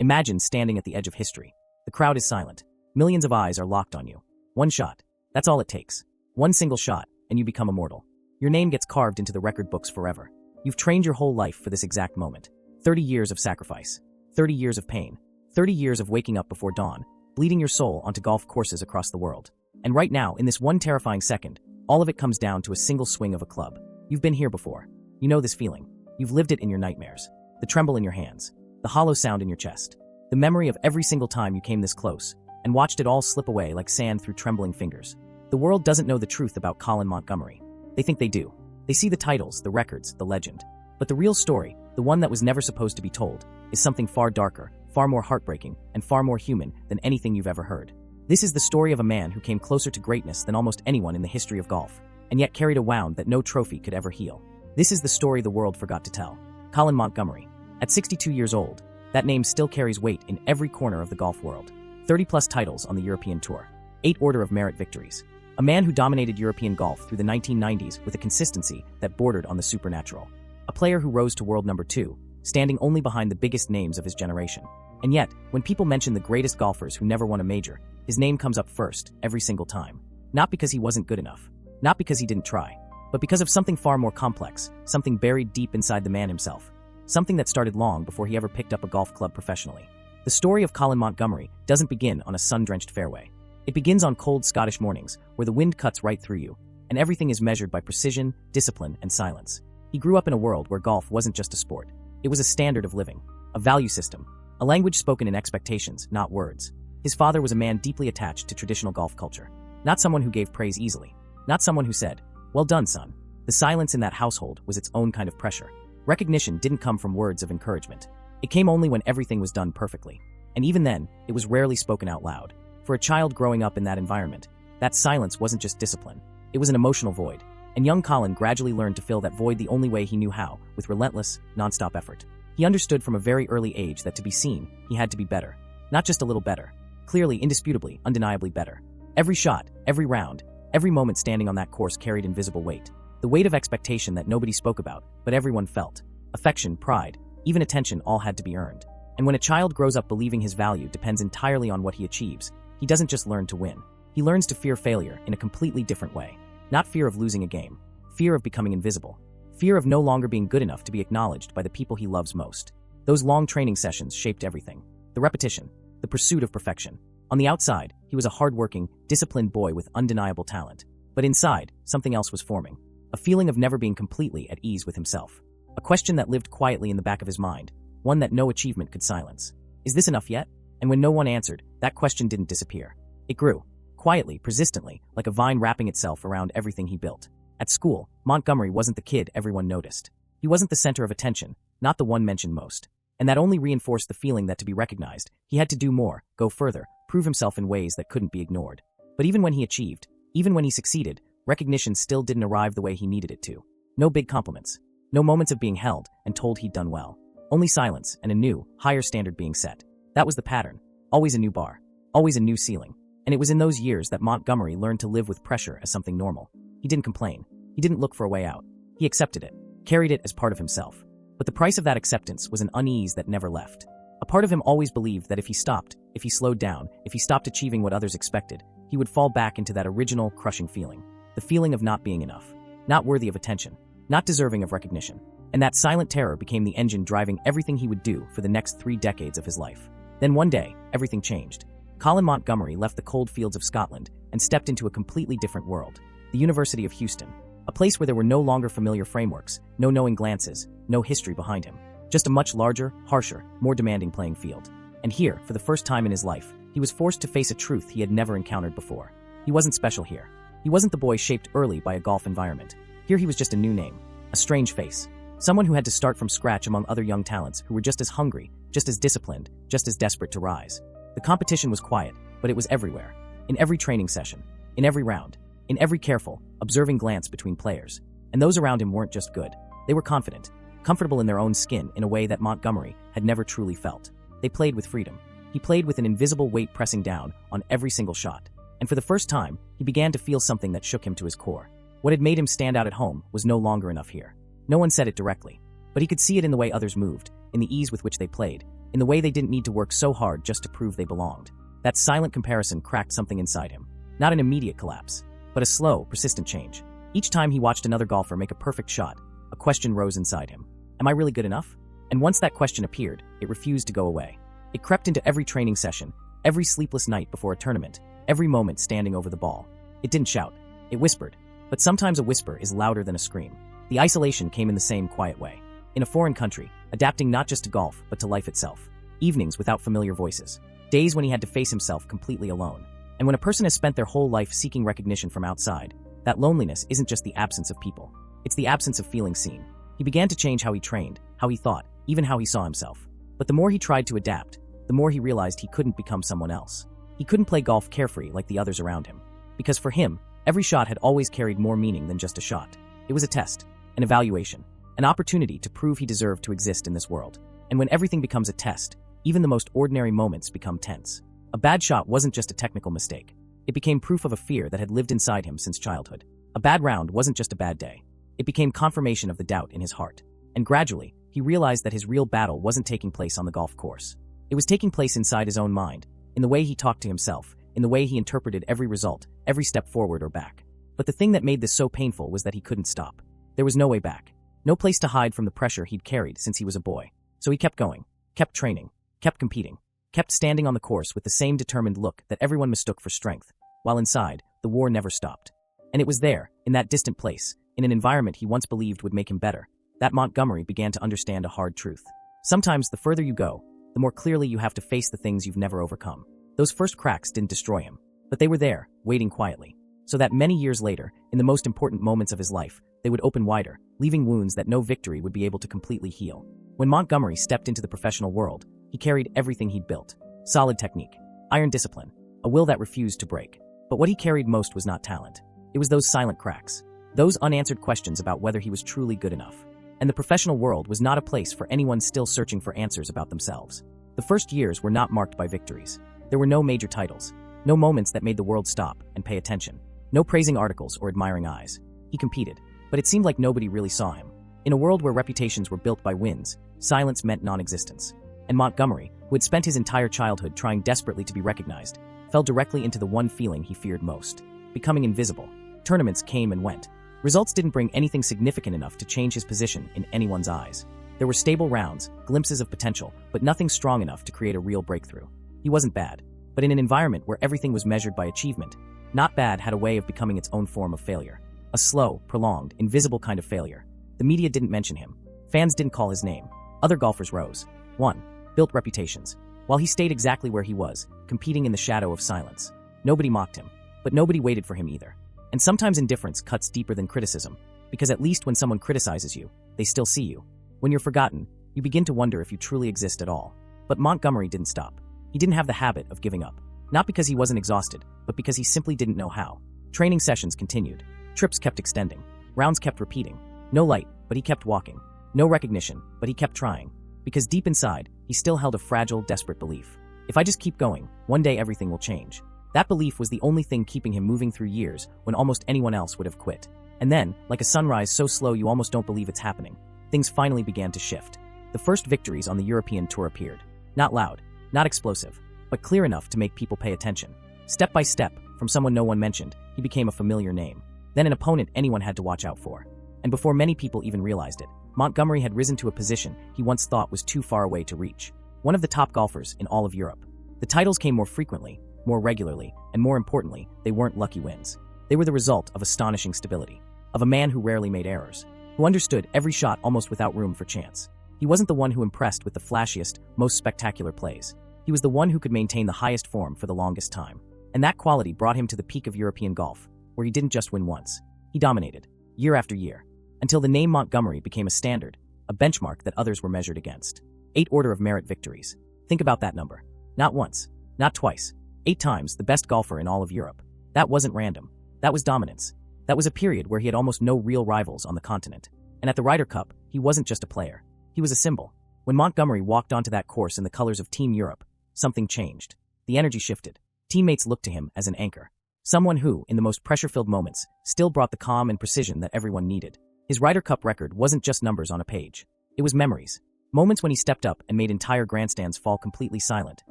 Imagine standing at the edge of history. The crowd is silent. Millions of eyes are locked on you. One shot. That's all it takes. One single shot, and you become immortal. Your name gets carved into the record books forever. You've trained your whole life for this exact moment. 30 years of sacrifice. 30 years of pain. 30 years of waking up before dawn, bleeding your soul onto golf courses across the world. And right now, in this one terrifying second, all of it comes down to a single swing of a club. You've been here before. You know this feeling. You've lived it in your nightmares. The tremble in your hands. The hollow sound in your chest. The memory of every single time you came this close, and watched it all slip away like sand through trembling fingers. The world doesn't know the truth about Colin Montgomery. They think they do. They see the titles, the records, the legend. But the real story, the one that was never supposed to be told, is something far darker, far more heartbreaking, and far more human than anything you've ever heard. This is the story of a man who came closer to greatness than almost anyone in the history of golf, and yet carried a wound that no trophy could ever heal. This is the story the world forgot to tell. Colin Montgomery. At 62 years old, that name still carries weight in every corner of the golf world. 30-plus titles on the European Tour. 8 Order of Merit victories. A man who dominated European golf through the 1990s with a consistency that bordered on the supernatural. A player who rose to world number 2, standing only behind the biggest names of his generation. And yet, when people mention the greatest golfers who never won a major, his name comes up first, every single time. Not because he wasn't good enough. Not because he didn't try. But because of something far more complex, something buried deep inside the man himself. Something that started long before he ever picked up a golf club professionally. The story of Colin Montgomery doesn't begin on a sun-drenched fairway. It begins on cold Scottish mornings, where the wind cuts right through you, and everything is measured by precision, discipline, and silence. He grew up in a world where golf wasn't just a sport. It was a standard of living, a value system, a language spoken in expectations, not words. His father was a man deeply attached to traditional golf culture. Not someone who gave praise easily. Not someone who said, "Well done, son." The silence in that household was its own kind of pressure. Recognition didn't come from words of encouragement. It came only when everything was done perfectly. And even then, it was rarely spoken out loud. For a child growing up in that environment, that silence wasn't just discipline. It was an emotional void. And young Colin gradually learned to fill that void the only way he knew how, with relentless, non-stop effort. He understood from a very early age that to be seen, he had to be better. Not just a little better. Clearly, indisputably, undeniably better. Every shot, every round, every moment standing on that course carried invisible weight. The weight of expectation that nobody spoke about, but everyone felt. Affection, pride, even attention all had to be earned. And when a child grows up believing his value depends entirely on what he achieves, he doesn't just learn to win. He learns to fear failure in a completely different way. Not fear of losing a game. Fear of becoming invisible. Fear of no longer being good enough to be acknowledged by the people he loves most. Those long training sessions shaped everything. The repetition. The pursuit of perfection. On the outside, he was a hardworking, disciplined boy with undeniable talent. But inside, something else was forming. A feeling of never being completely at ease with himself. A question that lived quietly in the back of his mind, one that no achievement could silence. Is this enough yet? And when no one answered, that question didn't disappear. It grew, quietly, persistently, like a vine wrapping itself around everything he built. At school, Montgomery wasn't the kid everyone noticed. He wasn't the center of attention, not the one mentioned most. And that only reinforced the feeling that to be recognized, he had to do more, go further, prove himself in ways that couldn't be ignored. But even when he achieved, even when he succeeded, recognition still didn't arrive the way he needed it to. No big compliments. No moments of being held and told he'd done well. Only silence and a new, higher standard being set. That was the pattern. Always a new bar. Always a new ceiling. And it was in those years that Montgomery learned to live with pressure as something normal. He didn't complain. He didn't look for a way out. He accepted it, carried it as part of himself. But the price of that acceptance was an unease that never left. A part of him always believed that if he stopped, if he slowed down, if he stopped achieving what others expected, he would fall back into that original, crushing feeling. The feeling of not being enough. Not worthy of attention. Not deserving of recognition. And that silent terror became the engine driving everything he would do for the next 3 decades of his life. Then one day, everything changed. Colin Montgomery left the cold fields of Scotland and stepped into a completely different world. The University of Houston. A place where there were no longer familiar frameworks, no knowing glances, no history behind him. Just a much larger, harsher, more demanding playing field. And here, for the first time in his life, he was forced to face a truth he had never encountered before. He wasn't special here. He wasn't the boy shaped early by a golf environment. Here he was just a new name, a strange face. Someone who had to start from scratch among other young talents who were just as hungry, just as disciplined, just as desperate to rise. The competition was quiet, but it was everywhere. In every training session, in every round, in every careful, observing glance between players. And those around him weren't just good. They were confident, comfortable in their own skin in a way that Montgomery had never truly felt. They played with freedom. He played with an invisible weight pressing down on every single shot. And for the first time, he began to feel something that shook him to his core. What had made him stand out at home was no longer enough here. No one said it directly, but he could see it in the way others moved, in the ease with which they played, in the way they didn't need to work so hard just to prove they belonged. That silent comparison cracked something inside him. Not an immediate collapse, but a slow, persistent change. Each time he watched another golfer make a perfect shot, a question rose inside him. Am I really good enough? And once that question appeared, it refused to go away. It crept into every training session, every sleepless night before a tournament, every moment standing over the ball. It didn't shout. It whispered. But sometimes a whisper is louder than a scream. The isolation came in the same quiet way. In a foreign country, adapting not just to golf, but to life itself. Evenings without familiar voices. Days when he had to face himself completely alone. And when a person has spent their whole life seeking recognition from outside, that loneliness isn't just the absence of people. It's the absence of feeling seen. He began to change how he trained, how he thought, even how he saw himself. But the more he tried to adapt, the more he realized he couldn't become someone else. He couldn't play golf carefree like the others around him. Because for him, every shot had always carried more meaning than just a shot. It was a test, an evaluation, an opportunity to prove he deserved to exist in this world. And when everything becomes a test, even the most ordinary moments become tense. A bad shot wasn't just a technical mistake. It became proof of a fear that had lived inside him since childhood. A bad round wasn't just a bad day. It became confirmation of the doubt in his heart. And gradually, he realized that his real battle wasn't taking place on the golf course. It was taking place inside his own mind, in the way he talked to himself, in the way he interpreted every result, every step forward or back. But the thing that made this so painful was that he couldn't stop. There was no way back. No place to hide from the pressure he'd carried since he was a boy. So he kept going, kept training, kept competing, kept standing on the course with the same determined look that everyone mistook for strength, while inside, the war never stopped. And it was there, in that distant place, in an environment he once believed would make him better, that Montgomery began to understand a hard truth. Sometimes the further you go, the more clearly you have to face the things you've never overcome. Those first cracks didn't destroy him, but they were there, waiting quietly, so that many years later, in the most important moments of his life, they would open wider, leaving wounds that no victory would be able to completely heal. When Montgomery stepped into the professional world, he carried everything he'd built. Solid technique, iron discipline, a will that refused to break. But what he carried most was not talent. It was those silent cracks, those unanswered questions about whether he was truly good enough. And the professional world was not a place for anyone still searching for answers about themselves. The first years were not marked by victories. There were no major titles, no moments that made the world stop and pay attention, no praising articles or admiring eyes. He competed, but it seemed like nobody really saw him. In a world where reputations were built by wins, silence meant non-existence. And Montgomery, who had spent his entire childhood trying desperately to be recognized, fell directly into the one feeling he feared most: becoming invisible. Tournaments came and went. Results didn't bring anything significant enough to change his position in anyone's eyes. There were stable rounds, glimpses of potential, but nothing strong enough to create a real breakthrough. He wasn't bad, but in an environment where everything was measured by achievement, not bad had a way of becoming its own form of failure. A slow, prolonged, invisible kind of failure. The media didn't mention him. Fans didn't call his name. Other golfers rose, won, built reputations, while he stayed exactly where he was, competing in the shadow of silence. Nobody mocked him, but nobody waited for him either. And sometimes indifference cuts deeper than criticism, because at least when someone criticizes you, they still see you. When you're forgotten, you begin to wonder if you truly exist at all. But Montgomery didn't stop. He didn't have the habit of giving up. Not because he wasn't exhausted, but because he simply didn't know how. Training sessions continued. Trips kept extending. Rounds kept repeating. No light, but he kept walking. No recognition, but he kept trying. Because deep inside, he still held a fragile, desperate belief. If I just keep going, one day everything will change. That belief was the only thing keeping him moving through years when almost anyone else would have quit. And then, like a sunrise so slow you almost don't believe it's happening, things finally began to shift. The first victories on the European tour appeared. Not loud, not explosive, but clear enough to make people pay attention. Step by step, from someone no one mentioned, he became a familiar name. Then an opponent anyone had to watch out for. And before many people even realized it, Montgomery had risen to a position he once thought was too far away to reach. One of the top golfers in all of Europe. The titles came more frequently, more regularly, and more importantly, they weren't lucky wins. They were the result of astonishing stability, of a man who rarely made errors, who understood every shot almost without room for chance. He wasn't the one who impressed with the flashiest, most spectacular plays. He was the one who could maintain the highest form for the longest time. And that quality brought him to the peak of European golf, where he didn't just win once. He dominated, year after year, until the name Montgomery became a standard, a benchmark that others were measured against. 8 order of merit victories. Think about that number. Not once, not twice, 8 times the best golfer in all of Europe. That wasn't random. That was dominance. That was a period where he had almost no real rivals on the continent. And at the Ryder Cup, he wasn't just a player. He was a symbol. When Montgomery walked onto that course in the colors of Team Europe, something changed. The energy shifted. Teammates looked to him as an anchor. Someone who, in the most pressure-filled moments, still brought the calm and precision that everyone needed. His Ryder Cup record wasn't just numbers on a page. It was memories. Moments when he stepped up and made entire grandstands fall completely silent,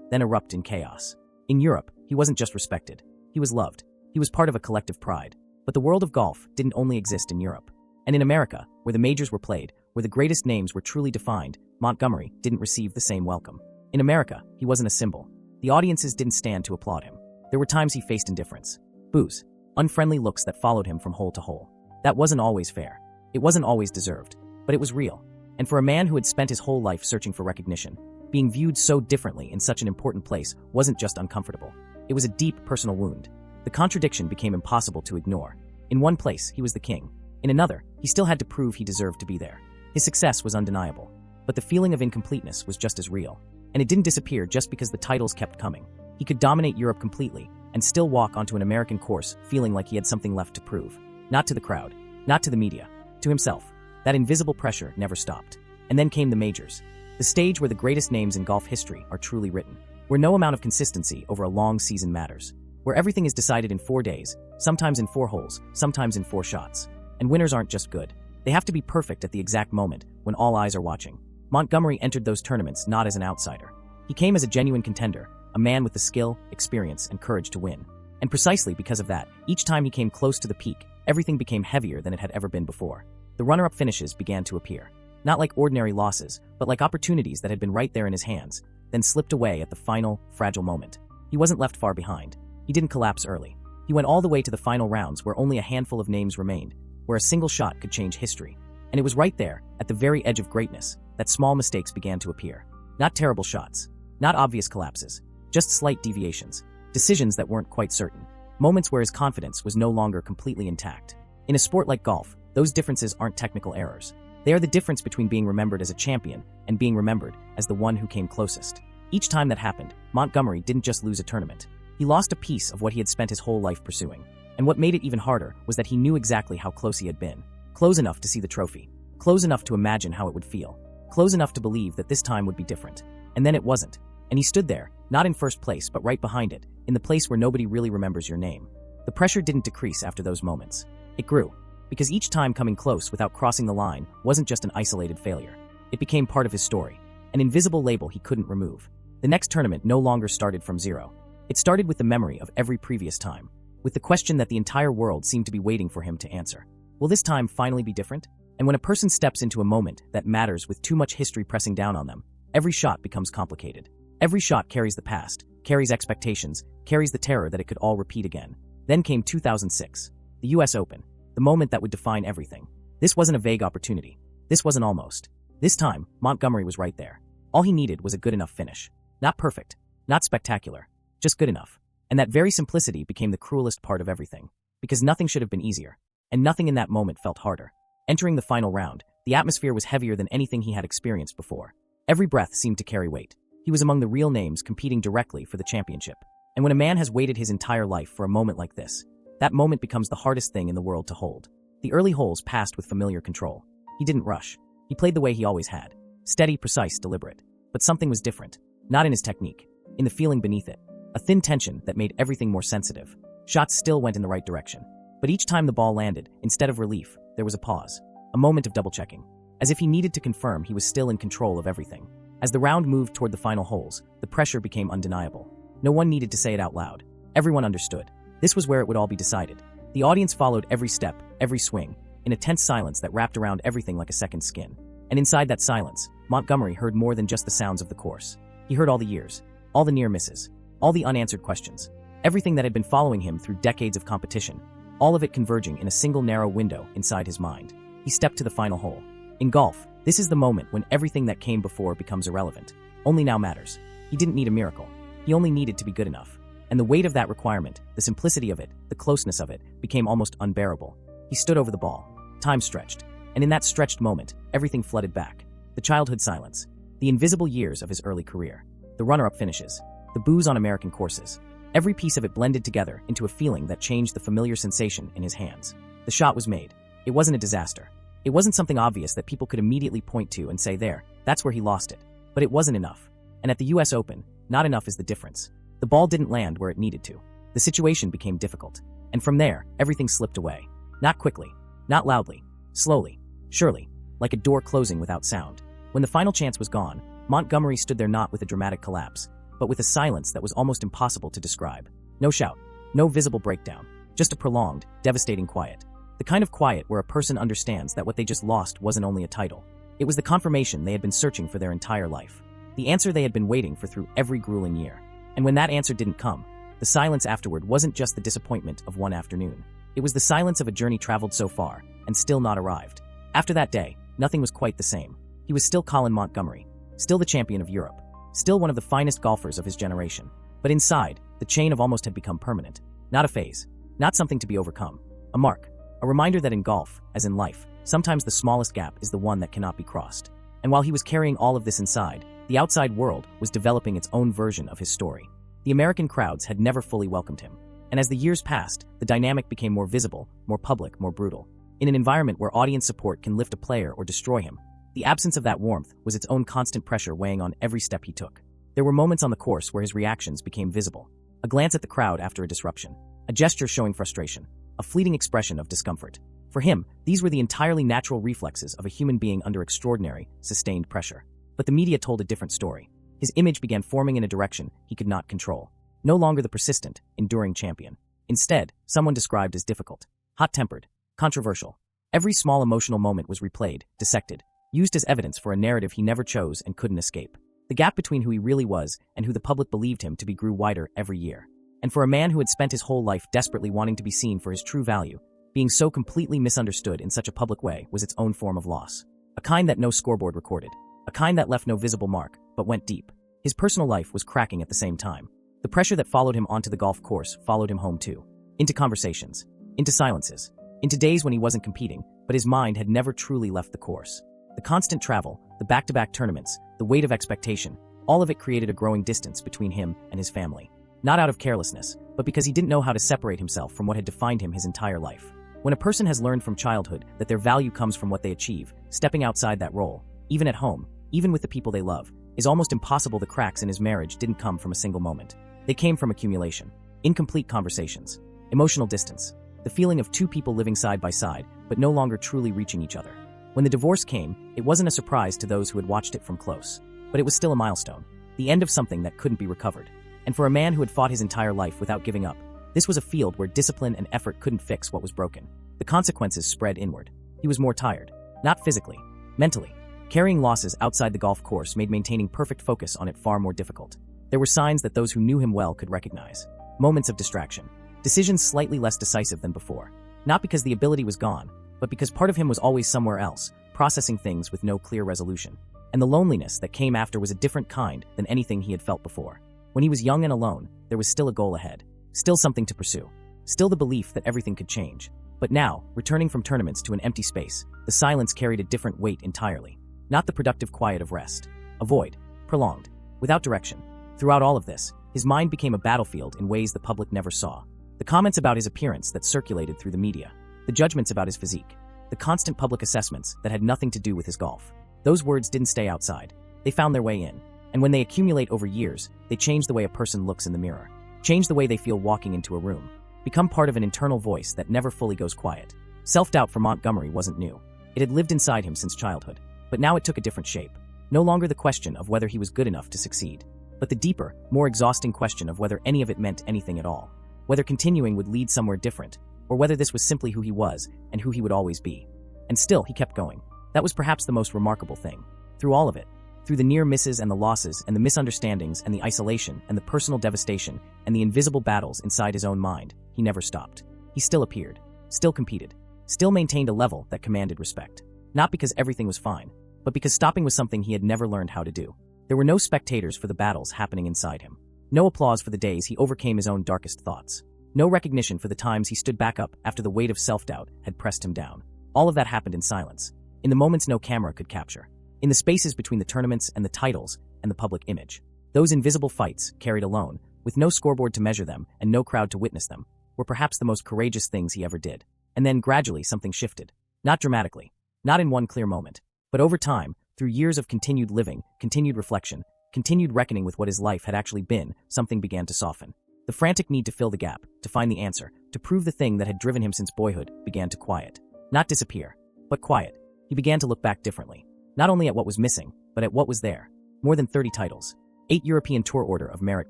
then erupt in chaos. In Europe, he wasn't just respected. He was loved. He was part of a collective pride. But the world of golf didn't only exist in Europe. And in America, where the majors were played, where the greatest names were truly defined, Montgomery didn't receive the same welcome. In America, he wasn't a symbol. The audiences didn't stand to applaud him. There were times he faced indifference, boos, unfriendly looks that followed him from hole to hole. That wasn't always fair. It wasn't always deserved, but it was real. And for a man who had spent his whole life searching for recognition, being viewed so differently in such an important place wasn't just uncomfortable. It was a deep personal wound. The contradiction became impossible to ignore. In one place, he was the king. In another, he still had to prove he deserved to be there. His success was undeniable, but the feeling of incompleteness was just as real. And it didn't disappear just because the titles kept coming. He could dominate Europe completely and still walk onto an American course feeling like he had something left to prove. Not to the crowd, not to the media, to himself. That invisible pressure never stopped. And then came the majors. The stage where the greatest names in golf history are truly written. Where no amount of consistency over a long season matters. Where everything is decided in 4 days, sometimes in 4 holes, sometimes in 4 shots. And winners aren't just good. They have to be perfect at the exact moment when all eyes are watching. Montgomery entered those tournaments not as an outsider. He came as a genuine contender, a man with the skill, experience, and courage to win. And precisely because of that, each time he came close to the peak, everything became heavier than it had ever been before. The runner-up finishes began to appear. Not like ordinary losses, but like opportunities that had been right there in his hands, then slipped away at the final, fragile moment. He wasn't left far behind. He didn't collapse early. He went all the way to the final rounds where only a handful of names remained, where a single shot could change history. And it was right there, at the very edge of greatness, that small mistakes began to appear. Not terrible shots, not obvious collapses, just slight deviations, decisions that weren't quite certain, moments where his confidence was no longer completely intact. In a sport like golf, those differences aren't technical errors. They are the difference between being remembered as a champion and being remembered as the one who came closest. Each time that happened, Montgomery didn't just lose a tournament. He lost a piece of what he had spent his whole life pursuing. And what made it even harder was that he knew exactly how close he had been. Close enough to see the trophy. Close enough to imagine how it would feel. Close enough to believe that this time would be different. And then it wasn't. And he stood there, not in first place but right behind it, in the place where nobody really remembers your name. The pressure didn't decrease after those moments. It grew. Because each time coming close without crossing the line wasn't just an isolated failure. It became part of his story. An invisible label he couldn't remove. The next tournament no longer started from zero. It started with the memory of every previous time. With the question that the entire world seemed to be waiting for him to answer. Will this time finally be different? And when a person steps into a moment that matters with too much history pressing down on them, every shot becomes complicated. Every shot carries the past, carries expectations, carries the terror that it could all repeat again. Then came 2006, the US Open, the moment that would define everything. This wasn't a vague opportunity. This wasn't almost. This time, Montgomery was right there. All he needed was a good enough finish. Not perfect, not spectacular, just good enough. And that very simplicity became the cruelest part of everything. Because nothing should have been easier. And nothing in that moment felt harder. Entering the final round, the atmosphere was heavier than anything he had experienced before. Every breath seemed to carry weight. He was among the real names competing directly for the championship. And when a man has waited his entire life for a moment like this, that moment becomes the hardest thing in the world to hold. The early holes passed with familiar control. He didn't rush. He played the way he always had. Steady, precise, deliberate. But something was different. Not in his technique. In the feeling beneath it. A thin tension that made everything more sensitive. Shots still went in the right direction. But each time the ball landed, instead of relief, there was a pause. A moment of double-checking. As if he needed to confirm he was still in control of everything. As the round moved toward the final holes, the pressure became undeniable. No one needed to say it out loud. Everyone understood. This was where it would all be decided. The audience followed every step, every swing, in a tense silence that wrapped around everything like a second skin. And inside that silence, Montgomery heard more than just the sounds of the course. He heard all the years, all the near misses, all the unanswered questions, everything that had been following him through decades of competition, all of it converging in a single narrow window inside his mind. He stepped to the final hole. In golf, this is the moment when everything that came before becomes irrelevant. Only now matters. He didn't need a miracle. He only needed to be good enough. And the weight of that requirement, the simplicity of it, the closeness of it, became almost unbearable. He stood over the ball. Time stretched. And in that stretched moment, everything flooded back. The childhood silence. The invisible years of his early career. The runner-up finishes. The boos on American courses. Every piece of it blended together into a feeling that changed the familiar sensation in his hands. The shot was made. It wasn't a disaster. It wasn't something obvious that people could immediately point to and say, there, that's where he lost it. But it wasn't enough. And at the US Open, not enough is the difference. The ball didn't land where it needed to. The situation became difficult. And from there, everything slipped away. Not quickly. Not loudly. Slowly. Surely. Like a door closing without sound. When the final chance was gone, Montgomery stood there not with a dramatic collapse, but with a silence that was almost impossible to describe. No shout, no visible breakdown, just a prolonged, devastating quiet. The kind of quiet where a person understands that what they just lost wasn't only a title. It was the confirmation they had been searching for their entire life. The answer they had been waiting for through every grueling year. And when that answer didn't come, the silence afterward wasn't just the disappointment of one afternoon. It was the silence of a journey traveled so far, and still not arrived. After that day, nothing was quite the same. He was still Colin Montgomery, still the champion of Europe, still one of the finest golfers of his generation. But inside, the chain of almost had become permanent. Not a phase, not something to be overcome. A mark, a reminder that in golf, as in life, sometimes the smallest gap is the one that cannot be crossed. And while he was carrying all of this inside, the outside world was developing its own version of his story. The American crowds had never fully welcomed him. And as the years passed, the dynamic became more visible, more public, more brutal. In an environment where audience support can lift a player or destroy him, the absence of that warmth was its own constant pressure weighing on every step he took. There were moments on the course where his reactions became visible. A glance at the crowd after a disruption, a gesture showing frustration, a fleeting expression of discomfort. For him, these were the entirely natural reflexes of a human being under extraordinary, sustained pressure. But the media told a different story. His image began forming in a direction he could not control. No longer the persistent, enduring champion. Instead, someone described as difficult, hot-tempered, controversial. Every small emotional moment was replayed, dissected, used as evidence for a narrative he never chose and couldn't escape. The gap between who he really was and who the public believed him to be grew wider every year. And for a man who had spent his whole life desperately wanting to be seen for his true value, being so completely misunderstood in such a public way was its own form of loss. A kind that no scoreboard recorded. A kind that left no visible mark, but went deep. His personal life was cracking at the same time. The pressure that followed him onto the golf course followed him home too. Into conversations. Into silences. Into days when he wasn't competing, but his mind had never truly left the course. The constant travel, the back-to-back tournaments, the weight of expectation, all of it created a growing distance between him and his family. Not out of carelessness, but because he didn't know how to separate himself from what had defined him his entire life. When a person has learned from childhood that their value comes from what they achieve, stepping outside that role, even at home, even with the people they love, is almost impossible. The cracks in his marriage didn't come from a single moment. They came from accumulation, incomplete conversations, emotional distance, the feeling of two people living side by side, but no longer truly reaching each other. When the divorce came, it wasn't a surprise to those who had watched it from close. But it was still a milestone, the end of something that couldn't be recovered. And for a man who had fought his entire life without giving up, this was a field where discipline and effort couldn't fix what was broken. The consequences spread inward. He was more tired, not physically, mentally. Carrying losses outside the golf course made maintaining perfect focus on it far more difficult. There were signs that those who knew him well could recognize. Moments of distraction. Decisions slightly less decisive than before. Not because the ability was gone, but because part of him was always somewhere else, processing things with no clear resolution. And the loneliness that came after was a different kind than anything he had felt before. When he was young and alone, there was still a goal ahead. Still something to pursue. Still the belief that everything could change. But now, returning from tournaments to an empty space, the silence carried a different weight entirely. Not the productive quiet of rest. A void. Prolonged. Without direction. Throughout all of this, his mind became a battlefield in ways the public never saw. The comments about his appearance that circulated through the media. The judgments about his physique. The constant public assessments that had nothing to do with his golf. Those words didn't stay outside. They found their way in. And when they accumulate over years, they change the way a person looks in the mirror. Change the way they feel walking into a room. Become part of an internal voice that never fully goes quiet. Self-doubt for Montgomery wasn't new. It had lived inside him since childhood. But now it took a different shape. No longer the question of whether he was good enough to succeed, but the deeper, more exhausting question of whether any of it meant anything at all. Whether continuing would lead somewhere different, or whether this was simply who he was and who he would always be. And still, he kept going. That was perhaps the most remarkable thing. Through all of it, through the near misses and the losses and the misunderstandings and the isolation and the personal devastation and the invisible battles inside his own mind, he never stopped. He still appeared, still competed, still maintained a level that commanded respect. Not because everything was fine, but because stopping was something he had never learned how to do. There were no spectators for the battles happening inside him. No applause for the days he overcame his own darkest thoughts. No recognition for the times he stood back up after the weight of self-doubt had pressed him down. All of that happened in silence, in the moments no camera could capture, in the spaces between the tournaments and the titles and the public image. Those invisible fights, carried alone, with no scoreboard to measure them and no crowd to witness them, were perhaps the most courageous things he ever did. And then gradually something shifted. Not dramatically, not in one clear moment, but over time, through years of continued living, continued reflection, continued reckoning with what his life had actually been, something began to soften. The frantic need to fill the gap, to find the answer, to prove the thing that had driven him since boyhood, began to quiet. Not disappear, but quiet. He began to look back differently. Not only at what was missing, But at what was there? More than 30 titles, 8 European Tour Order of Merit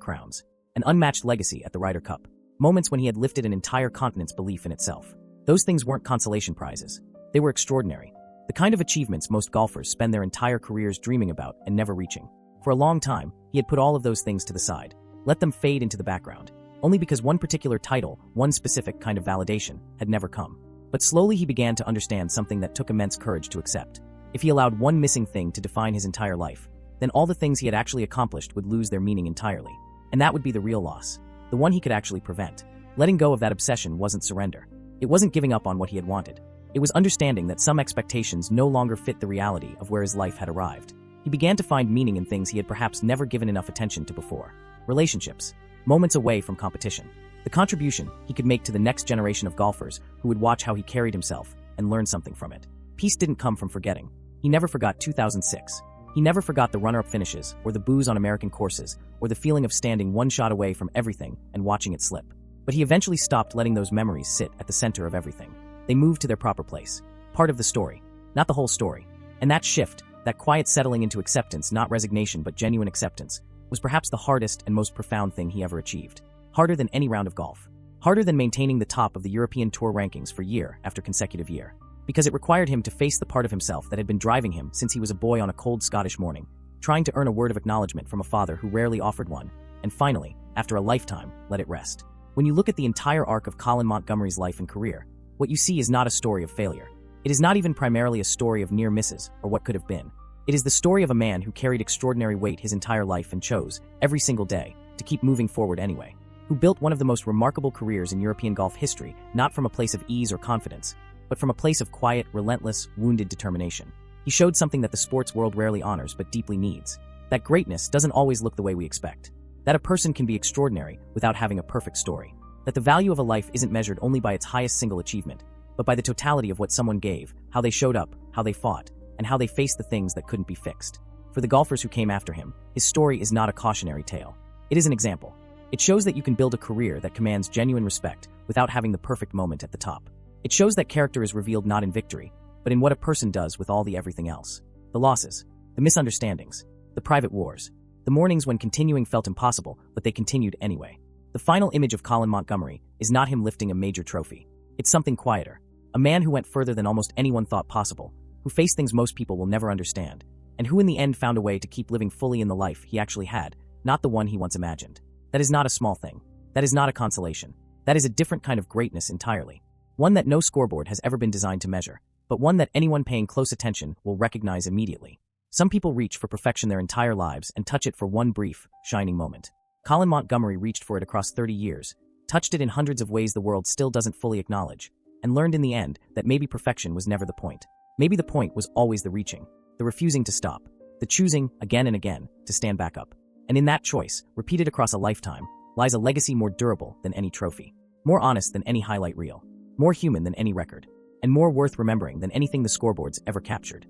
crowns, an unmatched legacy at the Ryder Cup, moments when he had lifted an entire continent's belief in itself. Those things weren't consolation prizes. They were extraordinary. The kind of achievements most golfers spend their entire careers dreaming about and never reaching. For a long time, he had put all of those things to the side, let them fade into the background, only because one particular title, one specific kind of validation, had never come. But slowly he began to understand something that took immense courage to accept. If he allowed one missing thing to define his entire life, then all the things he had actually accomplished would lose their meaning entirely. And that would be the real loss, the one he could actually prevent. Letting go of that obsession wasn't surrender. It wasn't giving up on what he had wanted. It was understanding that some expectations no longer fit the reality of where his life had arrived. He began to find meaning in things he had perhaps never given enough attention to before. Relationships, moments away from competition, the contribution he could make to the next generation of golfers who would watch how he carried himself and learn something from it. Peace didn't come from forgetting. He never forgot 2006. He never forgot the runner-up finishes, or the booze on American courses, or the feeling of standing one shot away from everything and watching it slip. But he eventually stopped letting those memories sit at the center of everything. They moved to their proper place. Part of the story, not the whole story. And that shift, that quiet settling into acceptance, not resignation but genuine acceptance, was perhaps the hardest and most profound thing he ever achieved. Harder than any round of golf. Harder than maintaining the top of the European Tour rankings for year after consecutive year. Because it required him to face the part of himself that had been driving him since he was a boy on a cold Scottish morning, trying to earn a word of acknowledgement from a father who rarely offered one, and finally, after a lifetime, let it rest. When you look at the entire arc of Colin Montgomery's life and career, what you see is not a story of failure. It is not even primarily a story of near misses or what could have been. It is the story of a man who carried extraordinary weight his entire life and chose, every single day, to keep moving forward anyway. Who built one of the most remarkable careers in European golf history, not from a place of ease or confidence, but from a place of quiet, relentless, wounded determination. He showed something that the sports world rarely honors but deeply needs. That greatness doesn't always look the way we expect. That a person can be extraordinary without having a perfect story. That the value of a life isn't measured only by its highest single achievement, but by the totality of what someone gave, how they showed up, how they fought, and how they faced the things that couldn't be fixed. For the golfers who came after him, his story is not a cautionary tale. It is an example. It shows that you can build a career that commands genuine respect without having the perfect moment at the top. It shows that character is revealed not in victory, but in what a person does with all the everything else. The losses, the misunderstandings, the private wars, the mornings when continuing felt impossible, but they continued anyway. The final image of Colin Montgomery is not him lifting a major trophy. It's something quieter. A man who went further than almost anyone thought possible, who faced things most people will never understand, and who in the end found a way to keep living fully in the life he actually had, not the one he once imagined. That is not a small thing. That is not a consolation. That is a different kind of greatness entirely. One that no scoreboard has ever been designed to measure, but one that anyone paying close attention will recognize immediately. Some people reach for perfection their entire lives and touch it for one brief, shining moment. Colin Montgomery reached for it across 30 years, touched it in hundreds of ways the world still doesn't fully acknowledge, and learned in the end that maybe perfection was never the point. Maybe the point was always the reaching, the refusing to stop, the choosing, again and again, to stand back up. And in that choice, repeated across a lifetime, lies a legacy more durable than any trophy, more honest than any highlight reel, more human than any record, and more worth remembering than anything the scoreboards ever captured.